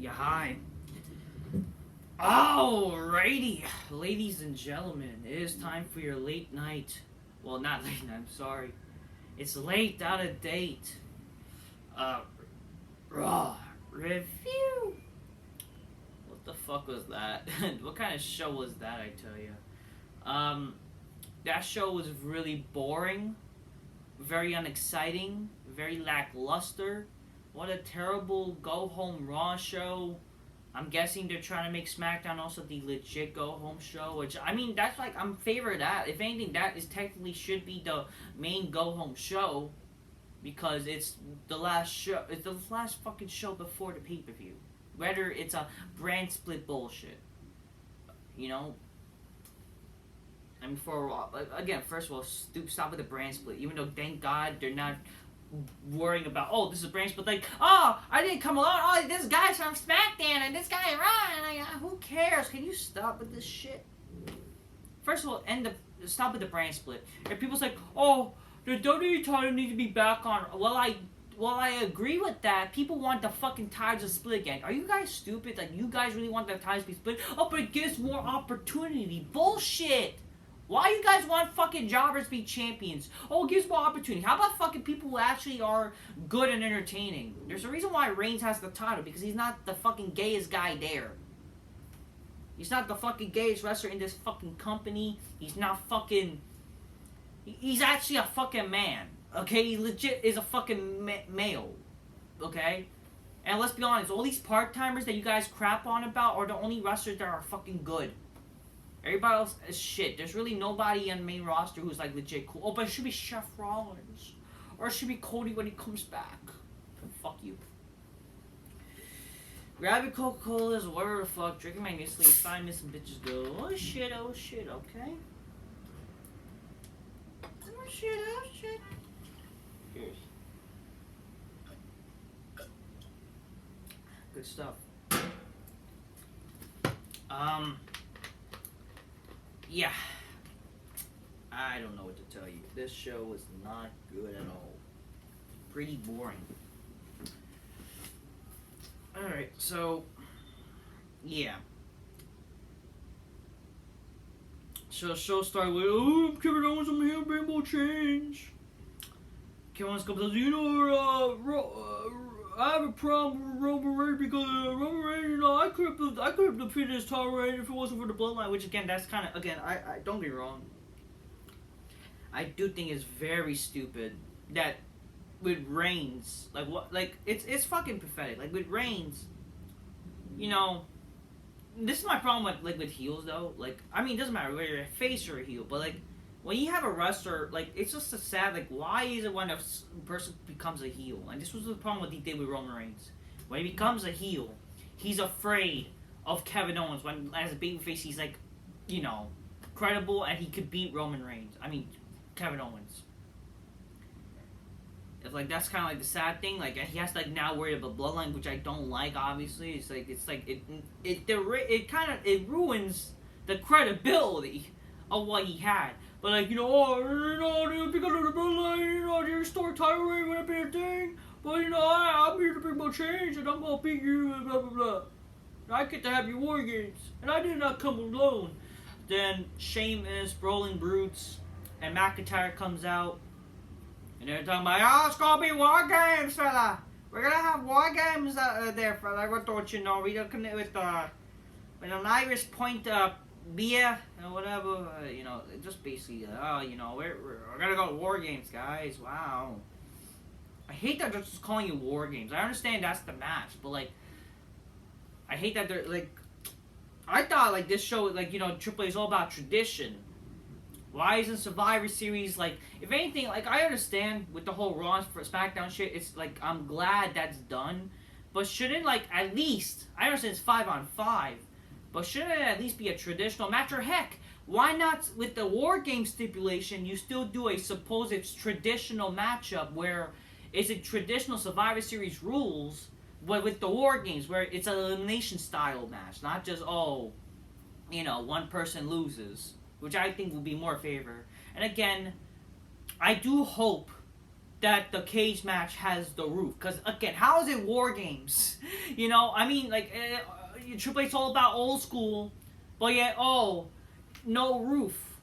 Yeah, hi. Alrighty, ladies and gentlemen, it is time for your late night. Well, not late night, I'm sorry. It's late out of date. Uh, Raw review. What the fuck was that? What kind of show was that, I tell you? That show was really boring, very unexciting, very lackluster. What a terrible go home Raw show. I'm guessing they're trying to make SmackDown also the legit go home show, which I mean that's like I'm favor of that. If anything, that is technically should be the main go home show because it's the last show. It's the last fucking show before the pay per view. Whether it's a brand split bullshit, you know. I mean, for a while, again, first of all, stop with the brand split. Even though, thank God, they're not worrying about, oh, this is a brand split. Like, oh, I didn't come along. Oh, this guy's from SmackDown and this guy Raw. And who cares? Can you stop with this shit? First of all, stop with the brand split. And people's like, oh, the WWE title needs to be back on. Well, I agree with that. People want the fucking titles to split again. Are you guys stupid? Like, you guys really want the titles to be split? Oh, but it gives more opportunity. Bullshit. Why you guys want fucking jobbers to be champions? Oh, it gives more opportunity. How about fucking people who actually are good and entertaining? There's a reason why Reigns has the title, because he's not the fucking gayest guy there. He's not the fucking gayest wrestler in this fucking company. He's not fucking... He's actually a fucking man. Okay? He legit is a fucking male. Okay? And let's be honest, all these part-timers that you guys crap on about are the only wrestlers that are fucking good. Everybody else is shit. There's really nobody on the main roster who's like legit cool. Oh, but it should be Seth Rollins. Or it should be Cody when he comes back. Fuck you. Grabbing Coca-Colas, whatever the fuck, drinking my Nestle, 5 minutes and bitches go, oh shit, okay? Oh shit. Cheers. Good stuff. Yeah. I don't know what to tell you. This show was not good at all. Pretty boring. Alright, so... Yeah. So the show started with, oh, I'm Kevin Owens, I'm here, rainbow change. Kevin Owens comes up, you know, I have a problem with Roman Reigns because Roman Reigns, I could have defeated his title reign if it wasn't for the bloodline. Which again, that's kind of I don't get me wrong. I do think it's very stupid that with Reigns, it's fucking pathetic. Like with Reigns, you know, this is my problem with heels though. Like I mean, it doesn't matter whether you're a face or a heel, but like. When you have a wrestler, like, it's just a sad, like, why is it when a person becomes a heel? And this was the problem what he did with Roman Reigns. When he becomes a heel, he's afraid of Kevin Owens. When, as a babyface, he's, like, you know, credible and he could beat Roman Reigns. I mean, Kevin Owens. It's like, that's kind of, like, the sad thing. Like, he has to, like, now worry about bloodline, which I don't like, obviously. It ruins the credibility of what he had. But like, you know, because of the bloodline, you know, your store title reign wouldn't be a thing. But you know, I'm here to bring more change, and I'm gonna beat you, and blah blah blah. And I get to have your war games, and I did not come alone. Then Sheamus, Rolling Brutes, and McIntyre comes out, and they're talking about, oh, it's gonna be war games, fella. We're gonna have war games there, fella. What don't you know? We're gonna connect with an Irish point beer or whatever, you know, just basically, you know, we're gonna go to war games, guys. Wow. I hate that they're just calling it war games. I understand that's the match, but like, I hate that they're like, I thought like this show, like, you know, Triple A is all about tradition. Why isn't Survivor Series, like, if anything, like, I understand with the whole Raw for SmackDown shit, it's like, I'm glad that's done, but shouldn't, like, at least, I understand it's 5-on-5, but shouldn't it at least be a traditional match? Or heck, why not, with the War Game stipulation, you still do a supposed traditional matchup where it's a traditional Survivor Series rules, but with the War Games, where it's an elimination style match, not just, oh, you know, one person loses, which I think would be more favor. And again, I do hope that the cage match has the roof. Because, again, how is it War Games? You know, I mean, like, Triple H's all about old school, but yet, oh, no roof.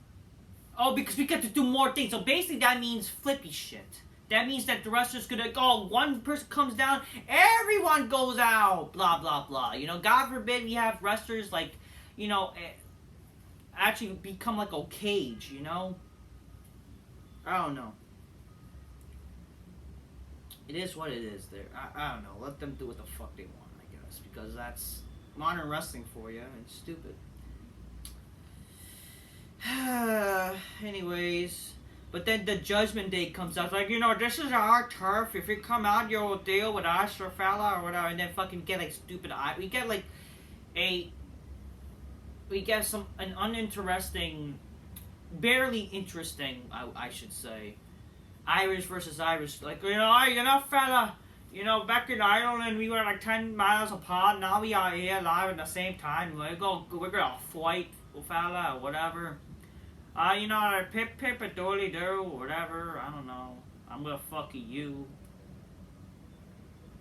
Oh, because we get to do more things. So basically that means flippy shit. That means that the wrestler's gonna go, one person comes down, everyone goes out, blah, blah, blah. You know, God forbid we have wrestlers like, you know, actually become like a cage, you know? I don't know. It is what it is there. I don't know. Let them do what the fuck they want, I guess. Because that's modern wrestling for you. It's stupid. Anyways, but then the Judgment Day comes out. It's like, you know, this is our turf. If you come out, you'll deal with us or fella or whatever. And then fucking get like stupid. We get like an uninteresting, barely interesting, I should say, Irish versus Irish. Like, you know, fella. You know, back in Ireland, we were like 10 miles apart. Now we are here live at the same time. We're gonna fight, fella, or whatever. You know, pip a doily do, whatever. I don't know. I'm gonna fuck you.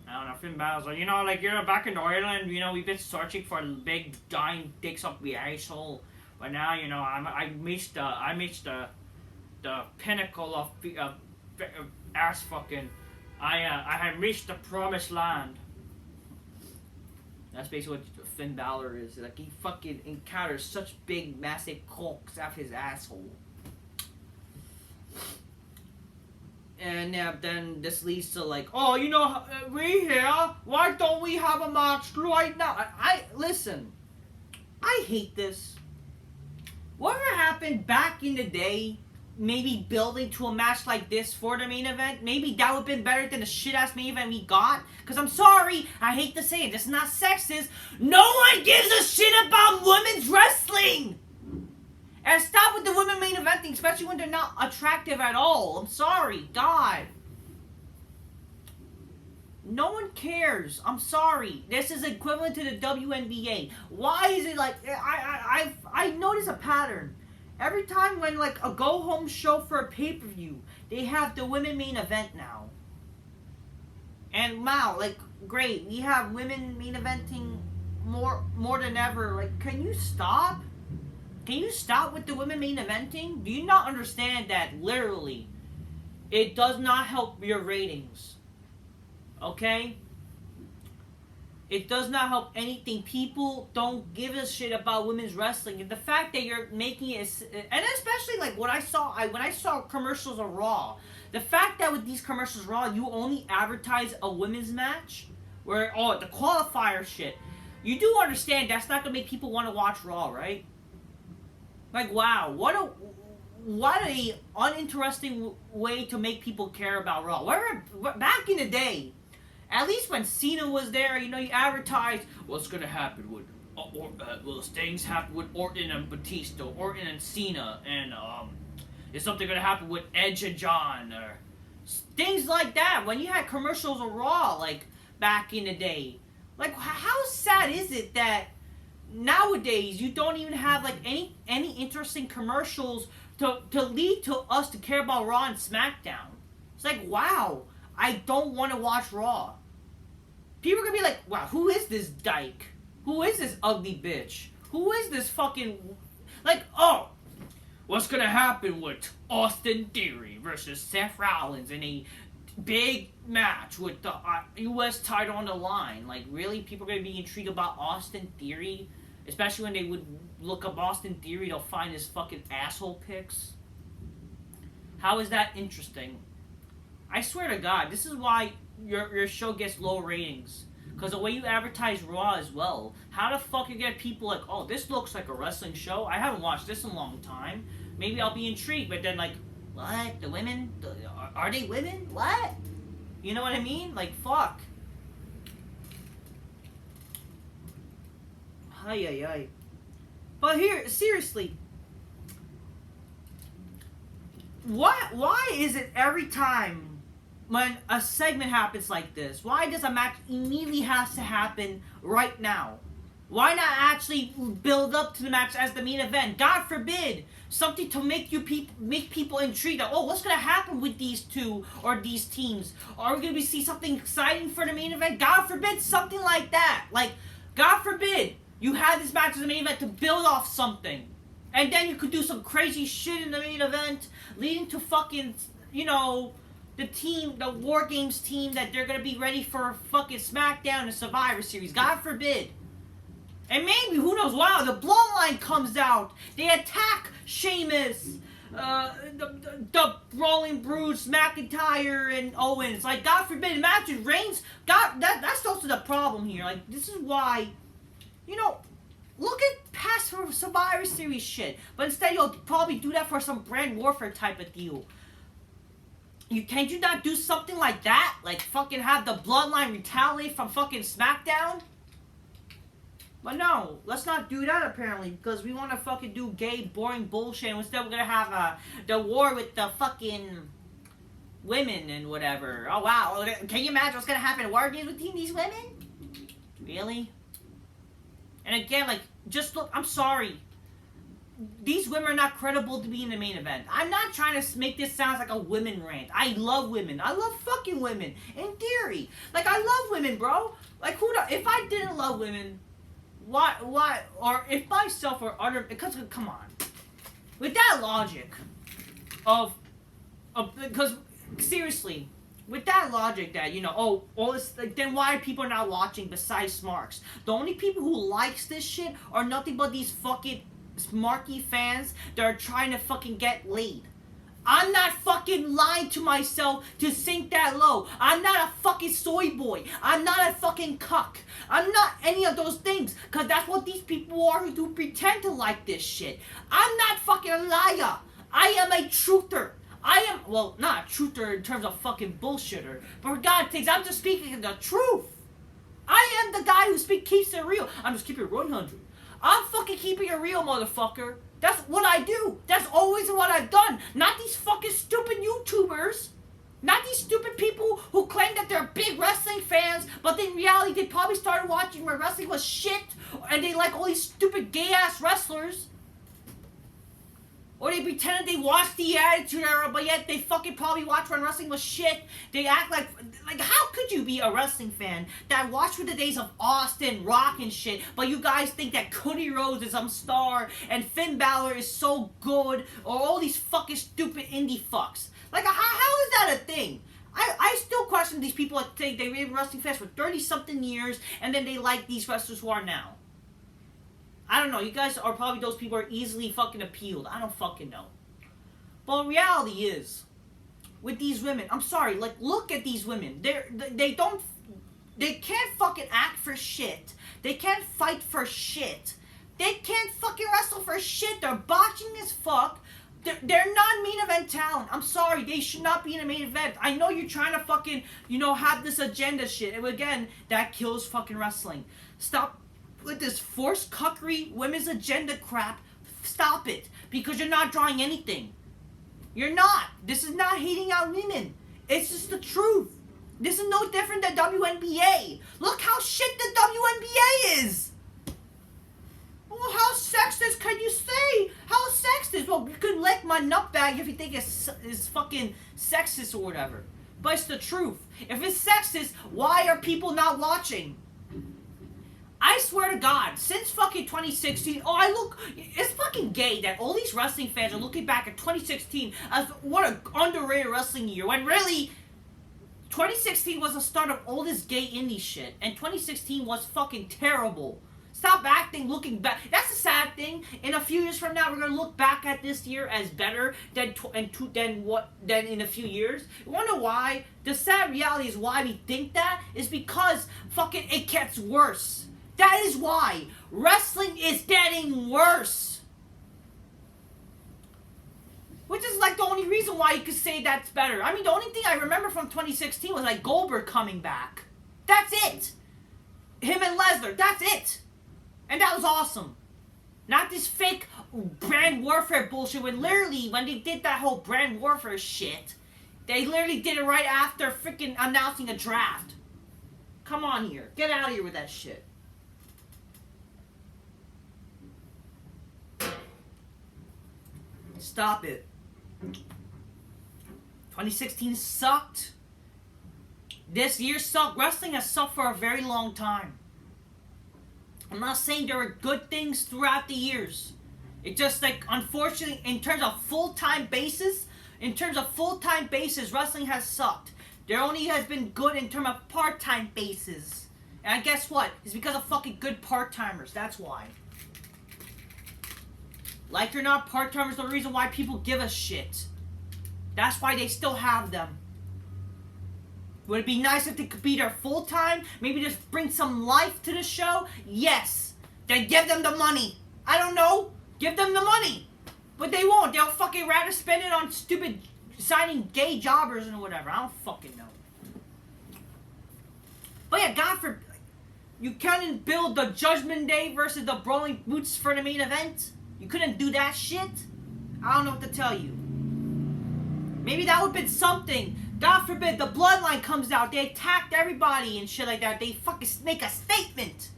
I don't know. Finn Balor's like, you know, like, you're back in Ireland. You know, we've been searching for big giant dicks up the asshole, but now, you know, I reached the pinnacle of ass fucking. I have reached the promised land. That's basically what Finn Balor is. Like, he fucking encounters such big, massive cocks out his asshole. And then this leads to like, oh, you know, we here. Why don't we have a match right now? Listen. I hate this. Whatever happened back in the day, maybe building to a match like this for the main event, maybe that would have been better than the shit-ass main event we got. Because I'm sorry, I hate to say it, this is not sexist. No one gives a shit about women's wrestling! And stop with the women main eventing, especially when they're not attractive at all. I'm sorry, God. No one cares. I'm sorry. This is equivalent to the WNBA. Why is it like... I notice a pattern. Every time when, like, a go-home show for a pay-per-view, they have the women main event now. And, wow, like, great. We have women main eventing more than ever. Like, can you stop? Can you stop with the women main eventing? Do you not understand that, literally, it does not help your ratings? Okay? It does not help anything. People don't give a shit about women's wrestling. And the fact that you're making it... And especially, like, when I saw commercials of Raw, the fact that with these commercials Raw, you only advertise a women's match, where, oh, the qualifier shit. You do understand that's not going to make people want to watch Raw, right? Like, wow, what a uninteresting way to make people care about Raw. Back in the day, at least when Cena was there, you know, you advertised what's gonna happen with, things happen with Orton and Batista, Orton and Cena, and is something gonna happen with Edge and John, or things like that. When you had commercials of Raw, like back in the day, like how sad is it that nowadays you don't even have like any interesting commercials to lead to us to care about Raw and SmackDown? It's like, wow, I don't want to watch Raw. People are gonna be like, wow, who is this dyke? Who is this ugly bitch? Who is this fucking... Like, oh, what's gonna happen with Austin Theory versus Seth Rollins in a big match with the U.S. title on the line? Like, really? People are gonna be intrigued about Austin Theory? Especially when they would look up Austin Theory, they'll find his fucking asshole pics. How is that interesting? I swear to God, this is why your show gets low ratings. Because the way you advertise Raw as well. How the fuck you get people like, oh, this looks like a wrestling show? I haven't watched this in a long time. Maybe I'll be intrigued. But then like, what? The women? Are they women? What? You know what I mean? Like, fuck. Ay, ay, ay. But here, seriously. Why is it every time when a segment happens like this, why does a match immediately has to happen right now? Why not actually build up to the match as the main event? God forbid something to make people intrigued. Oh, what's gonna happen with these two or these teams? Are we gonna see something exciting for the main event? God forbid something like that. Like, God forbid you had this match as the main event to build off something, and then you could do some crazy shit in the main event, leading to fucking, you know, the War Games team that they're gonna be ready for fucking SmackDown and Survivor Series. God forbid. And maybe, who knows, wow, the Bloodline comes out. They attack Sheamus, the Brawling Brutes, McIntyre, and Owens. Like, God forbid, imagine Reigns. God, that's also the problem here. Like, this is why, you know, look at past Survivor Series shit. But instead, you'll probably do that for some brand warfare type of deal. Can't you not do something like that? Like, fucking have the Bloodline retaliate from fucking SmackDown? But no, let's not do that apparently, because we want to fucking do gay, boring bullshit. Instead, we're gonna have the war with the fucking women and whatever. Oh wow, can you imagine what's gonna happen in War Games with these women? Really? And again, like, just look, I'm sorry. These women are not credible to be in the main event. I'm not trying to make this sound like a women rant. I love women. I love fucking women. In theory. Like, I love women, bro. Like, if I didn't love women, why, or if myself or other, because, come on. With that logic because, seriously, with that logic that, you know, oh, all this, like, then why are people not watching besides Smarks? The only people who likes this shit are nothing but these fucking Smarky fans that are trying to fucking get laid. I'm not fucking lying to myself to sink that low. I'm not a fucking soy boy. I'm not a fucking cuck. I'm not any of those things. Because that's what these people are who pretend to like this shit. I'm not fucking a liar. I am a truther. I am, well, not a truther in terms of fucking bullshitter. But for God's sakes, I'm just speaking the truth. I am the guy who keeps it real. I'm just keeping it 100. I'm fucking keeping it real, motherfucker. That's what I do. That's always what I've done. Not these fucking stupid YouTubers. Not these stupid people who claim that they're big wrestling fans, but in reality they probably started watching when wrestling was shit, and they like all these stupid gay-ass wrestlers. Or they pretended they watched the Attitude Era, but yet they fucking probably watched when wrestling was shit. They act like how could you be a wrestling fan that watched for the days of Austin, Rock, and shit, but you guys think that Cody Rhodes is some star and Finn Balor is so good, or all these fucking stupid indie fucks? Like, how is that a thing? I still question these people that think they've been wrestling fans for 30-something years, and then they like these wrestlers who are now. I don't know, you guys are probably those people who are easily fucking appealed. I don't fucking know. But reality is, with these women, I'm sorry, like, look at these women. They can't fucking act for shit. They can't fight for shit. They can't fucking wrestle for shit. They're botching as fuck. They're not main event talent. I'm sorry, they should not be in a main event. I know you're trying to fucking, you know, have this agenda shit. And again, that kills fucking wrestling. Stop with this forced cuckery, women's agenda crap. Stop it. Because you're not drawing anything. You're not. This is not hating on women. It's just the truth. This is no different than WNBA. Look how shit the WNBA is. Well, how sexist can you say? How sexist? Well, you can lick my nutbag if you think it's fucking sexist or whatever. But it's the truth. If it's sexist, why are people not watching? I swear to God, since fucking 2016, it's fucking gay that all these wrestling fans are looking back at 2016 as what an underrated wrestling year, when really, 2016 was the start of all this gay indie shit, and 2016 was fucking terrible. Stop acting, looking back. That's the sad thing. In a few years from now, we're gonna look back at this year as better than in a few years. You wanna know why? The sad reality is why we think that is because fucking it gets worse. That is why. Wrestling is getting worse. Which is like the only reason why you could say that's better. I mean, the only thing I remember from 2016 was like Goldberg coming back. That's it. Him and Lesnar. That's it. And that was awesome. Not this fake brand warfare bullshit when they did that whole brand warfare shit, they literally did it right after freaking announcing a draft. Come on here. Get out of here with that shit. Stop it. 2016 sucked. This year sucked. Wrestling has sucked for a very long time. I'm not saying there are good things throughout the years. It just, like, unfortunately, in terms of full-time basis, wrestling has sucked. There only has been good in terms of part-time basis. And guess what? It's because of fucking good part-timers. That's why. Like or not, part-timers are the reason why people give a shit. That's why they still have them. Would it be nice if they could be there full-time? Maybe just bring some life to the show? Yes. Then give them the money. I don't know. Give them the money. But they won't. They'll fucking rather spend it on stupid signing gay jobbers and whatever. I don't fucking know. But yeah, God forbid. You couldn't build the Judgment Day versus the Brawling Boots for the main event? You couldn't do that shit? I don't know what to tell you. Maybe that would have been something. God forbid, the Bloodline comes out. They attacked everybody and shit like that. They fucking make a statement.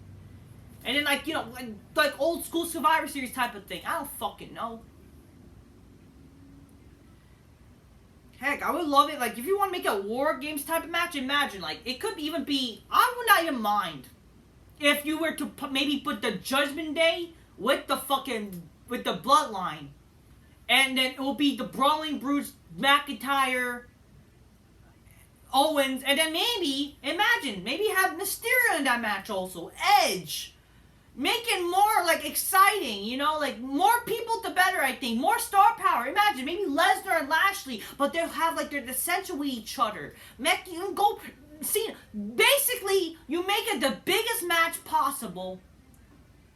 And then, like, you know, like old school Survivor Series type of thing. I don't fucking know. Heck, I would love it. Like, if you want to make a War Games type of match, imagine. Like, it could even be... I would not even mind if you were to maybe put the Judgment Day with the fucking... with the Bloodline. And then it will be the Brawling Brutes, McIntyre, Owens, and then maybe, imagine, maybe have Mysterio in that match also. Edge. Make it more, like, exciting, you know? Like, more people the better, I think. More star power. Imagine, maybe Lesnar and Lashley, but they'll have, like, their dissension with each other. You can go... See, basically, you make it the biggest match possible,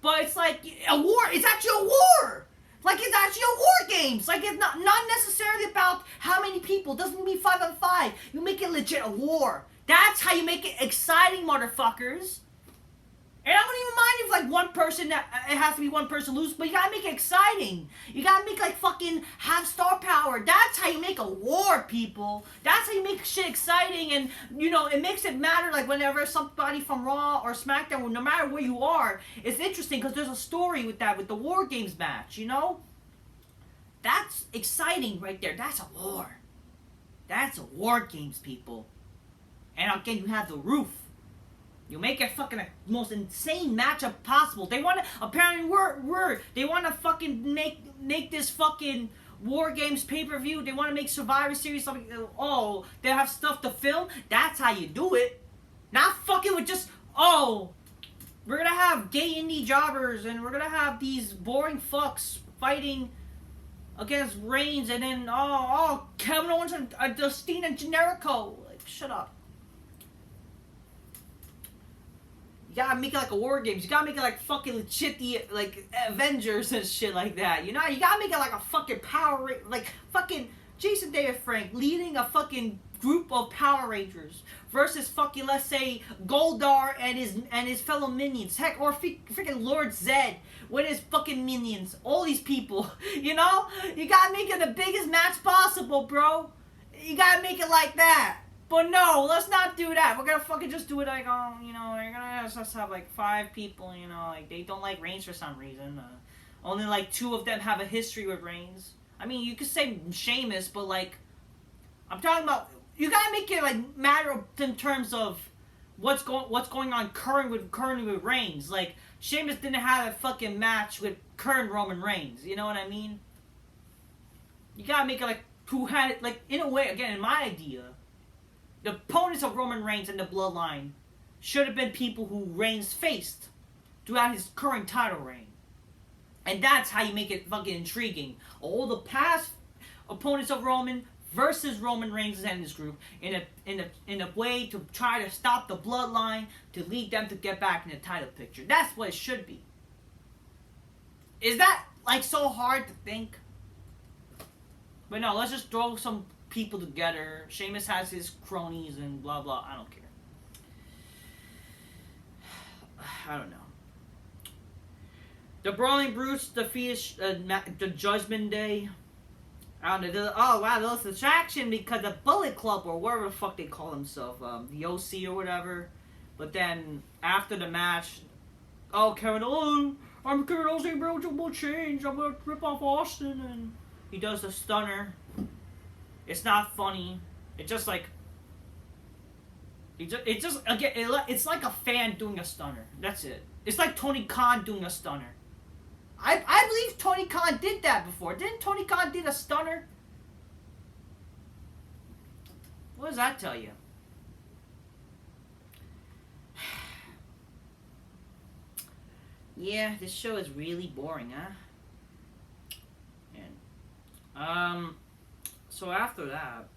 but it's like a war. It's actually a war. Like, it's actually a War Games. Like, it's not necessarily about how many people. It doesn't mean 5-on-5. You make it legit a war. That's how you make it exciting, motherfuckers. And I wouldn't even mind if, like, one person, it has to be one person lose, but you gotta make it exciting. You gotta make, like, fucking have star power. That's how you make a war, people. That's how you make shit exciting, and, you know, it makes it matter, like, whenever somebody from Raw or SmackDown, no matter where you are, it's interesting, because there's a story with that, with the War Games match, you know? That's exciting right there. That's a war. That's a War Games, people. And again, you have the roof. You make it fucking the most insane matchup possible. They want to, apparently they want to fucking make this fucking War Games pay-per-view. They want to make Survivor Series something. Oh, they have stuff to film. That's how you do it. Not fucking with just, oh, we're going to have gay indie jobbers and we're going to have these boring fucks fighting against Reigns and then, Kevin Owens and Dustin and Generico. Like, shut up. You gotta make it like a War Games. You gotta make it like fucking legit, like Avengers and shit like that. You know, you gotta make it like a fucking like fucking Jason David Frank leading a fucking group of Power Rangers versus fucking, let's say, Goldar and his fellow minions. Heck, or freaking Lord Zed with his fucking minions. All these people. You know, you gotta make it the biggest match possible, bro. You gotta make it like that. But no, let's not do that. We're gonna fucking just do it like, you know, we're gonna just have like 5 people, you know, like they don't like Reigns for some reason. Only like 2 of them have a history with Reigns. I mean, you could say Sheamus, but like, I'm talking about, you gotta make it like matter in terms of what's going on currently with Reigns. Like, Sheamus didn't have a fucking match with current Roman Reigns. You know what I mean? You gotta make it like who had it, like, in a way, again, in my idea, the opponents of Roman Reigns and the Bloodline should have been people who Reigns faced throughout his current title reign. And that's how you make it fucking intriguing. All the past opponents of Roman versus Roman Reigns and his group in a way to try to stop the Bloodline, to lead them to get back in the title picture. That's what it should be. Is that like so hard to think? But no, let's just throw some people together. Sheamus has his cronies and blah blah. I don't care. I don't know. The Brawling Brutes defeated the Judgment Day. I don't know. Oh wow, there was a distraction because the Bullet Club or whatever the fuck they call themselves, the OC or whatever. But then after the match, I'm Kevin Owens, bro. Will change. I'm gonna rip off Austin, and he does the stunner. It's not funny. It just like it's like a fan doing a stunner. That's it. It's like Tony Khan doing a stunner. I believe Tony Khan did that before. Didn't Tony Khan did a stunner? What does that tell you? Yeah, this show is really boring, huh? And, so after that,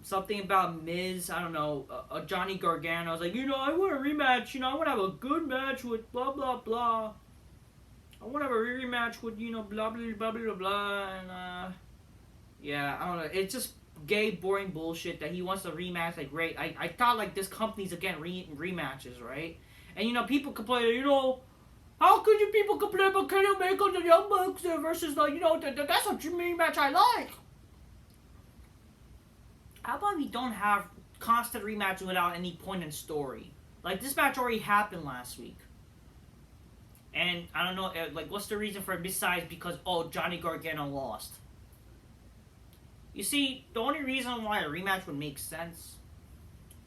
something about Miz, I don't know, Johnny Gargano was like, I want a rematch, I want to have a good match with blah, blah, blah. I want to have a rematch with, blah, blah, blah, blah, blah, and, yeah, I don't know, it's just gay, boring bullshit that he wants a rematch, like, great. I thought, like, this company's again rematches, right? And, people complain, how could you people complain about Kenny Omega and the Young Bucks versus, that's a rematch I like. How about we don't have constant rematches without any point in story? Like, this match already happened last week. And, I don't know, like, what's the reason for it besides because, Johnny Gargano lost? You see, the only reason why a rematch would make sense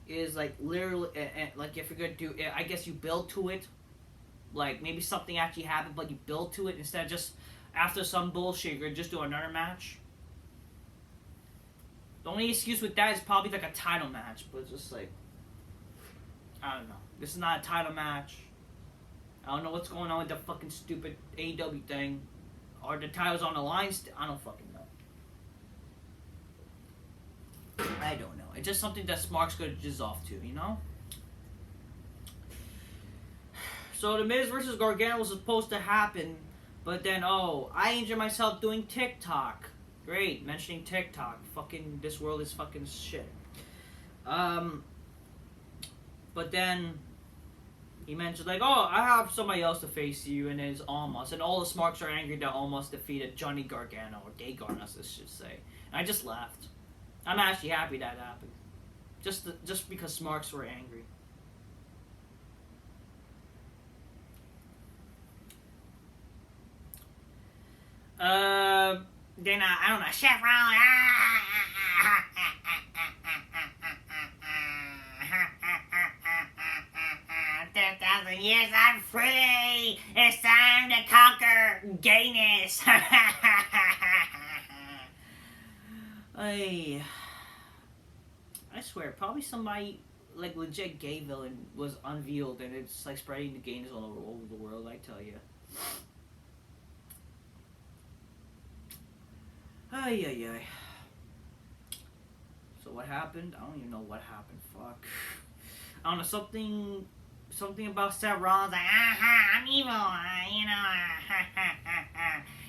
is, like, literally, like, if you're gonna do it, I guess you build to it. Like, maybe something actually happened, but you build to it instead of just, after some bullshit, you're gonna just do another match. The only excuse with that is probably, like, a title match, but it's just, like, I don't know. This is not a title match. I don't know what's going on with the fucking stupid AEW thing. Or the title's on the line I don't fucking know. I don't know. It's just something that Smark's gonna jizz off to, So the Miz versus Gargano was supposed to happen, but then, I injured myself doing TikTok. Great, mentioning TikTok. Fucking, this world is fucking shit. But then, he mentioned, like, I have somebody else to face you, and it's Almost. And all the Smarks are angry that Almost defeated Johnny Gargano, or Gargano, I should say. And I just laughed. I'm actually happy that happened. Just because Smarks were angry. Then, I don't know, Chef Rollins. 10,000 years I'm free. It's time to conquer gayness. I swear, probably somebody, like, legit gay villain was unveiled, and it's, like, spreading the gayness all over the world, I tell you. Ay. So what happened? I don't even know what happened. Fuck. I don't know, something about Seth Rollins, like, I'm evil,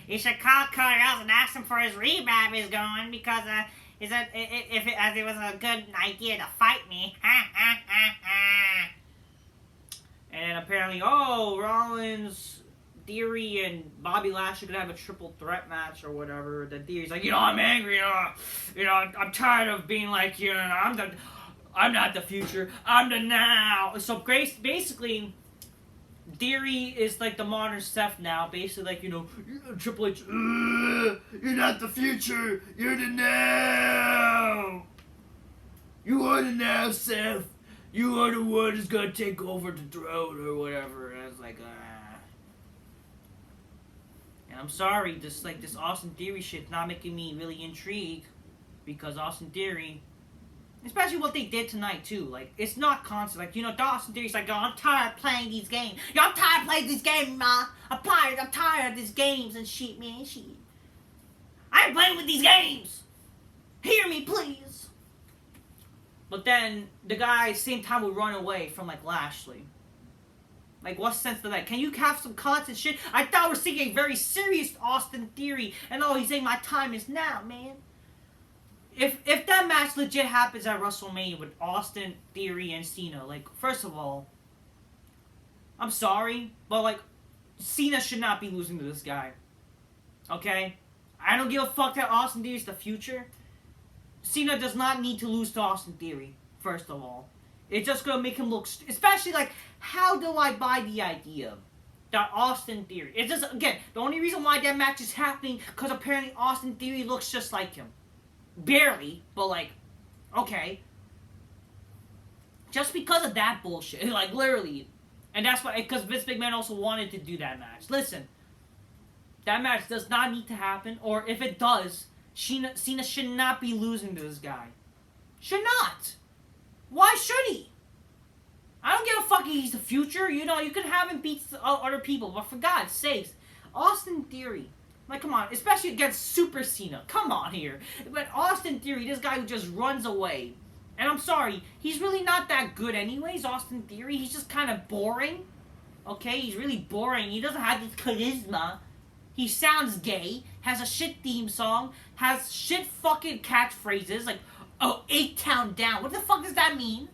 You should call Cody Rhodes and ask him for his rehab is going, because, it was a good idea to fight me. And apparently, Rollins, Theory, and Bobby Lashley could have a triple threat match or whatever. The Theory's like, I'm angry, I'm tired of being like, I'm not the future, I'm the now. So basically, Theory is like the modern Seth now. Basically, like, Triple H, you're not the future, you're the now. You are the now, Seth. You are the one who's gonna take over the throne or whatever. And I was like, And I'm sorry, this Austin Theory shit's not making me really intrigued, because Austin Theory, especially what they did tonight too, like, it's not constant. Like, Austin Theory's like, I'm tired of playing these games. I'm tired of playing these games, ma. I'm tired of these games and shit, man. Shit. I ain't playing with these games. Hear me, please. But then the guy, same time, would run away from, like, Lashley. Like, what sense to that? Can you have some constant shit? I thought we're seeing a very serious Austin Theory, and he's saying my time is now, man. If that match legit happens at WrestleMania with Austin Theory and Cena, like, first of all, I'm sorry, but, like, Cena should not be losing to this guy. Okay? I don't give a fuck that Austin Theory's the future. Cena does not need to lose to Austin Theory, first of all. It's just gonna make him look... especially, like, how do I buy the idea that Austin Theory. It's just, again, the only reason why that match is happening because apparently Austin Theory looks just like him. Barely, but like, okay. Just because of that bullshit, like literally. And that's why, because Vince McMahon also wanted to do that match. Listen, that match does not need to happen, or if it does, Cena should not be losing to this guy. Should not. Why should he? I don't give a fuck if he's the future. You know, you can have him beat other people, but for God's sakes, Austin Theory. Like, come on, especially against Super Cena. Come on here. But Austin Theory, this guy who just runs away. And I'm sorry, he's really not that good anyways, Austin Theory. He's just kind of boring. Okay, he's really boring. He doesn't have this charisma. He sounds gay, has a shit theme song, has shit fucking catchphrases, like, oh, 8-Town Down. What the fuck does that mean?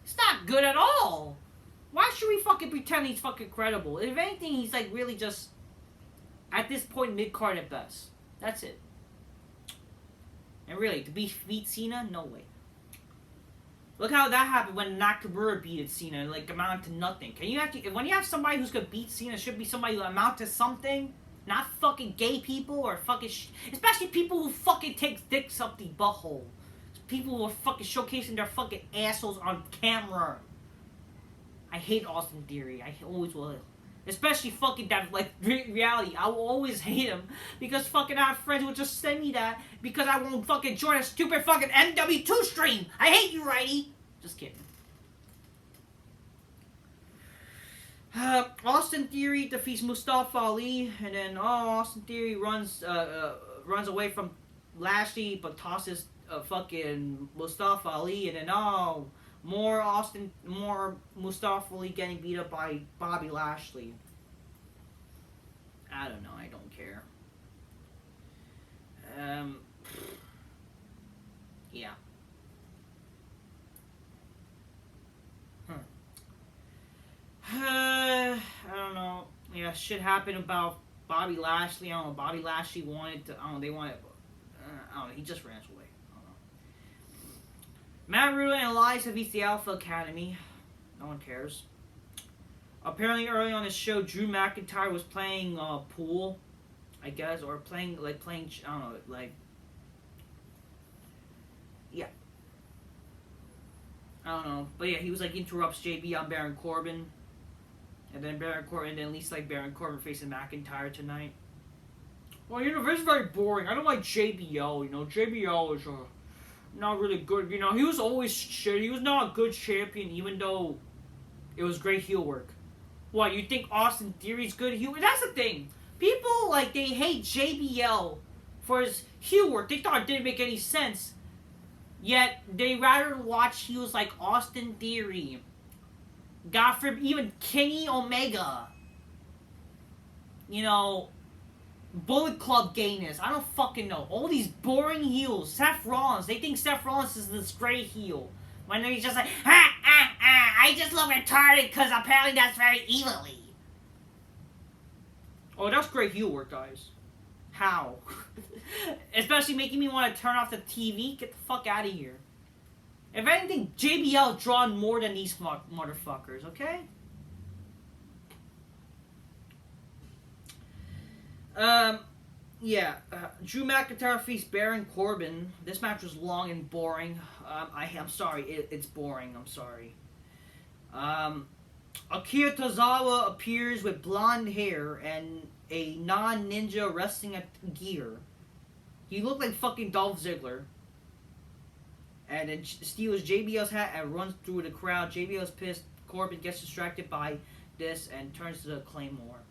It's not good at all. Why should we fucking pretend he's fucking credible? If anything, he's like really just, at this point, mid-card at best. That's it. And really, to beat Cena? No way. Look how that happened when Nakamura beat Cena, like amounted to nothing. Can you actually, when you have somebody who's gonna beat Cena, it should be somebody who amount to something, not fucking gay people or fucking, especially people who fucking take dicks up the butthole. People who are fucking showcasing their fucking assholes on camera. I hate Austin Theory. I always will. Especially fucking that, like, reality. I will always hate him. Because fucking I have friends who will just send me that because I won't fucking join a stupid fucking MW2 stream. I hate you, righty. Just kidding. Austin Theory defeats Mustafa Ali. And then, Austin Theory runs away from Lashley but tosses fucking Mustafa Ali. And then, more Mustafa Ali getting beat up by Bobby Lashley. I don't know. I don't care. Yeah. I don't know. Yeah, shit happened about Bobby Lashley. I don't know. Bobby Lashley wanted to. I don't know. They wanted. I don't know. He just ran away. Matt Riddle and Elias have reached the Alpha Academy. No one cares. Apparently, early on the show, Drew McIntyre was playing pool, I guess, or playing, I don't know, like, yeah. I don't know. But yeah, he was like, interrupts JB on Baron Corbin. And then at least like Baron Corbin facing McIntyre tonight. Well, you know, this is very boring. I don't like JBL, you know. JBL is, not really good. You know, he was always shit. He was not a good champion, even though it was great heel work. What, you think Austin Theory's good heel work? That's the thing. People, like, they hate JBL for his heel work. They thought it didn't make any sense. Yet, they rather watch heels like Austin Theory. God forbid, even Kenny Omega. You know, Bullet Club gayness. I don't fucking know. All these boring heels. Seth Rollins. They think Seth Rollins is this great heel. When he's just like, I just look retarded because apparently that's very evilly. Oh, that's great heel work, guys. How? Especially making me want to turn off the TV. Get the fuck out of here. If anything, JBL drawn more than these motherfuckers, okay? Drew McIntyre faced Baron Corbin. This match was long and boring. I'm sorry, it's boring. I'm sorry. Akira Tozawa appears with blonde hair and a non-ninja wrestling gear. He looked like fucking Dolph Ziggler. And then steals JBL's hat and runs through the crowd. JBL's pissed. Corbin gets distracted by this and turns to the Claymore.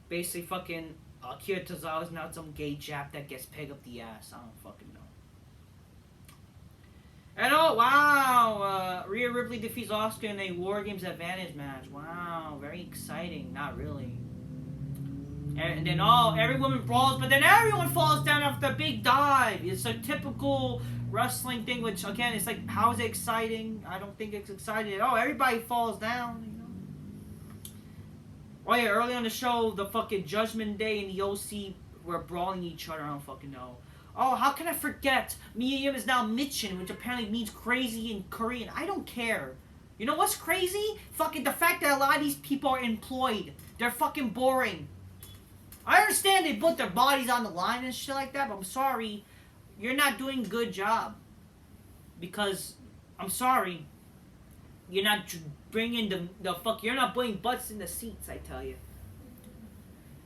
Basically, fucking Akira Tozawa's now some gay Jap that gets pegged up the ass. I don't fucking know. And oh, wow! Rhea Ripley defeats Asuka in a War Games Advantage match. Wow, very exciting. Not really. And then, every woman brawls, but then everyone falls down after a big dive. It's a typical wrestling thing, which, again, it's like, how is it exciting? I don't think it's exciting at all. Everybody falls down, you know? Oh, yeah, early on the show, the fucking Judgment Day and the OC were brawling each other. I don't fucking know. Oh, how can I forget? Miriam is now Mitchin, which apparently means crazy in Korean. I don't care. You know what's crazy? Fucking the fact that a lot of these people are employed. They're fucking boring. I understand they put their bodies on the line and shit like that, but I'm sorry. You're not doing a good job. Because, I'm sorry. You're not bringing you're not putting butts in the seats, I tell you.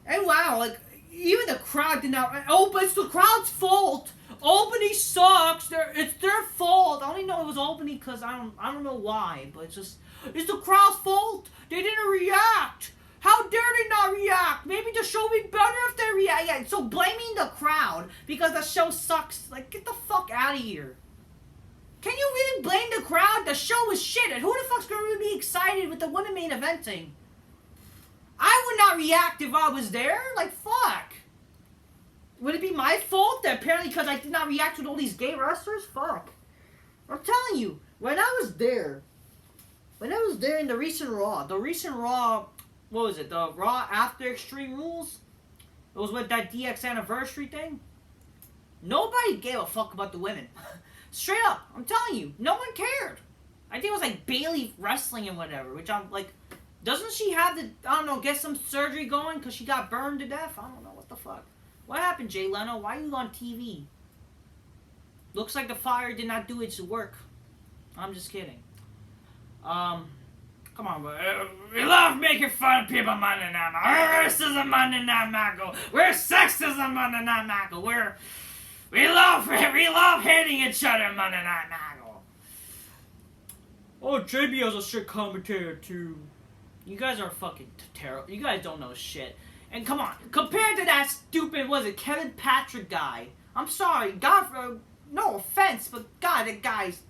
And wow, like, even the crowd did not, oh, but it's the crowd's fault. Albany sucks. It's their fault. I only know it was Albany because I don't know why, but it's the crowd's fault. They didn't react. How dare they not react? Maybe the show would be better if they react. Yeah, so blaming the crowd because the show sucks, like, get the fuck out of here. Can you really blame the crowd? The show was shit, and who the fuck's gonna really be excited with the women main eventing? I would not react if I was there. Like, fuck. Would it be my fault that apparently because I did not react with all these gay wrestlers? Fuck. I'm telling you, when I was there in the recent Raw, what was it? The Raw after Extreme Rules? It was with that DX anniversary thing. Nobody gave a fuck about the women. Straight up, I'm telling you, no one cared. I think it was like Bailey wrestling and whatever, which I'm like, doesn't she have to, I don't know, get some surgery going because she got burned to death? I don't know, what the fuck. What happened, Jay Leno? Why are you on TV? Looks like the fire did not do its work. I'm just kidding. Come on, we love making fun of people Monday Night Mago. We're racism Monday Night Mago. We're sexism Monday Night Mago. We love hating each other Monday Night Mago. Oh, JB has a shit commentator too. You guys are fucking terrible. You guys don't know shit. And come on, compared to that stupid, Kevin Patrick guy. I'm sorry, God, no offense, but God, that guy's.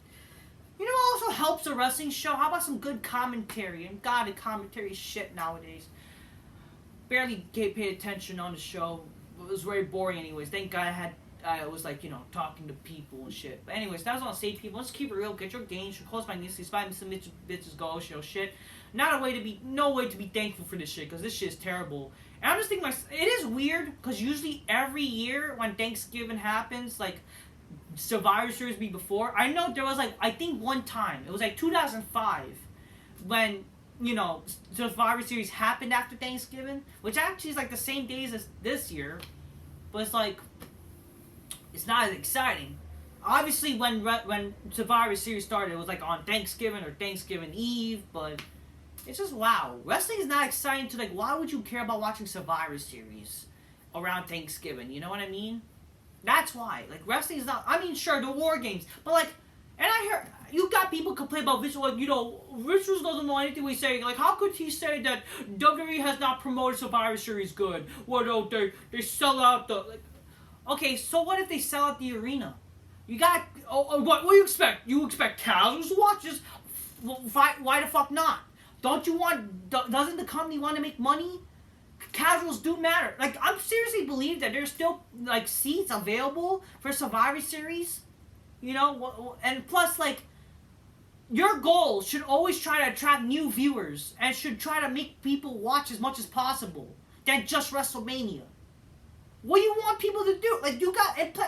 You know what also helps a wrestling show? How about some good commentary? And God, the commentary is shit nowadays. Barely paid attention on the show. It was very boring anyways. Thank God I was like, you know, talking to people and shit. But anyways, that's all I'll say, people. Let's keep it real. Get your gains. Close my knees. Despite some bitches go, shit. No way to be thankful for this shit, because this shit is terrible. And I'm just thinking, it is weird, because usually every year when Thanksgiving happens, like, Survivor Series be before. I know there was, like, I think one time, it was like 2005, when, you know, Survivor Series happened after Thanksgiving, which actually is, like, the same days as this year, but it's, like, it's not as exciting. Obviously, when Survivor Series started, it was, like, on Thanksgiving or Thanksgiving Eve, but it's just, wow. Wrestling is not exciting to, like, why would you care about watching Survivor Series around Thanksgiving? You know what I mean? That's why. Like, wrestling is not, I mean, sure, the War Games, but, like, and I hear, you got people complain about Vince, like, you know, Vince doesn't know anything we say. Like, how could he say that WWE has not promoted Survivor Series good? Well, they sell out the, like, okay, so what if they sell out the arena? You got, what do you expect? You expect casuals to watch this? Why the fuck not? Doesn't the company want to make money? Casuals do matter. Like, I'm seriously believe that there's still, like, seats available for Survivor Series. You know, and plus, like, your goal should always try to attract new viewers and should try to make people watch as much as possible than just WrestleMania. What do you want people to do? Like,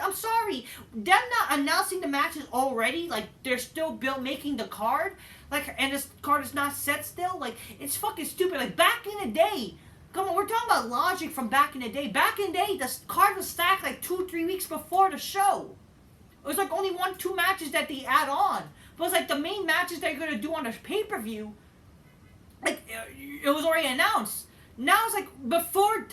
I'm sorry, them not announcing the matches already, like, they're still making the card, like, and this card is not set still, like, it's fucking stupid. Like, back in the day, come on, we're talking about logic from back in the day. Back in the day, the card was stacked like 2-3 weeks before the show. It was like only 1-2 matches that they add on. But it's like the main matches that you're going to do on the pay-per-view, like, it was already announced. Now it's like, before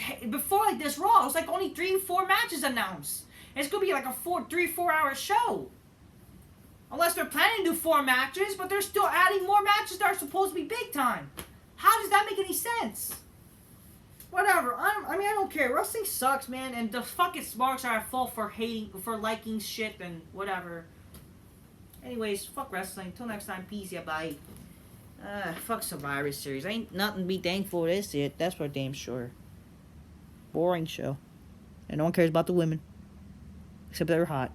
like this Raw, it was like only 3-4 matches announced. And it's going to be like a 3-4 hour show. Unless they're planning to do 4 matches, but they're still adding more matches that are supposed to be big time. How does that make any sense? Whatever. I don't care. Wrestling sucks, man. And the fucking smarks are at fault for liking shit and whatever. Anyways, fuck wrestling. Till next time. Peace. Yeah, bye. Fuck Survivor Series. Ain't nothing to be thankful for this yet. That's for damn sure. Boring show. And no one cares about the women. Except they're hot.